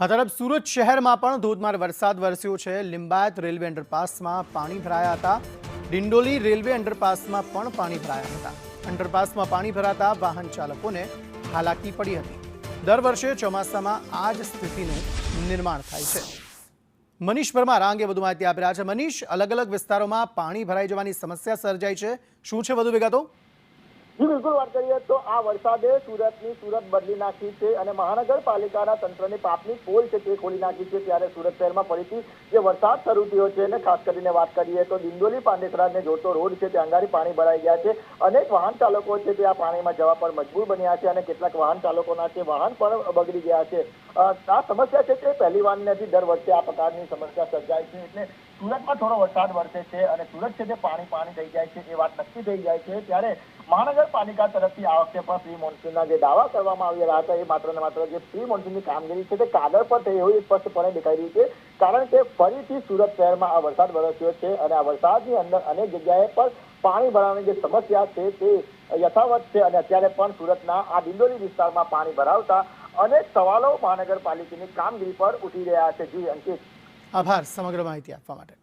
આ તરફ સુરત શહેરમાં પણ ધોધમાર વરસાદ વરસ્યો છે। લિંબાયત રેલવે અંડરપાસમાં પાણી ભરાયા હતા। ડિંડોલી રેલવે અંડરપાસમાં પણ પાણી ભરાયા હતા। અંડરપાસમાં પાણી ભરાતા વાહન ચાલકોને હાલાકી પડી હતી। દર વર્ષે ચોમાસામાં આ જ સ્થિતિનું નિર્માણ થાય છે। મનીષ પરમાર આ અંગે વધુ માહિતી આપી રહ્યા છે। મનીષ, અલગ અલગ વિસ્તારોમાં પાણી ભરાઈ જવાની સમસ્યા સર્જાઈ છે, શું છે વધુ વિગતો? जी बिल्कुल बात करिए तो आ वरसादे सूरत बदली नाखी है और महानगरपालिका तंत्र पापनी पोल है ते खोली नाखी है। त्यारे सूरत शहर में फरीथी जो वरसाद शरू थयो छे ने खास करीने बात करिए तो दिंडोली पांडेसरा ने जोड़तो रोड है अंगारी पानी भराई गया है। अनेक वाहन चालको है आ पानी में जवा पर मजबूर बन्या है और केटलाक वाहन चालकोना वाहन पर बगड़ी गया है। आ समस्या है कि पहली वार नहीं, दर वर्षे आ प्रकारनी समस्या सर्जाय है। एटले सूरत में थोड़ो वरसाद वरसे है और सूरत है पानी पानी थई जाय छे ए वात नक्की थई जाय छे। त्यारे महानगरपालिका तरफथी आ वखते पण प्री मोन्सूनना जे दावा करवामां आवी रह्या हता ए मात्र ने मात्र जे प्री मोन्सूननी कामगीरी छे ते कागळ पर थई होई स्पष्टपणे देखाई रही छे। कारण के फरीथी सूरत शहेरमां आ वरसाद वरस्यो छे अने आ वरसादनी अंदर अनेक जग्याए पर पाणी भराવાની જે સમસ્યા છે તે યથાવત છે અને અત્યારે પણ સુરતના આ દિંડોલી વિસ્તારમાં પાણી ભરાવતા અનેક સવાલો મહાનગરપાલિકાની કામગીરી પર ઉઠી રહ્યા છે। જી અંકિત, આભાર સમગ્ર માહિતી આપવા માટે।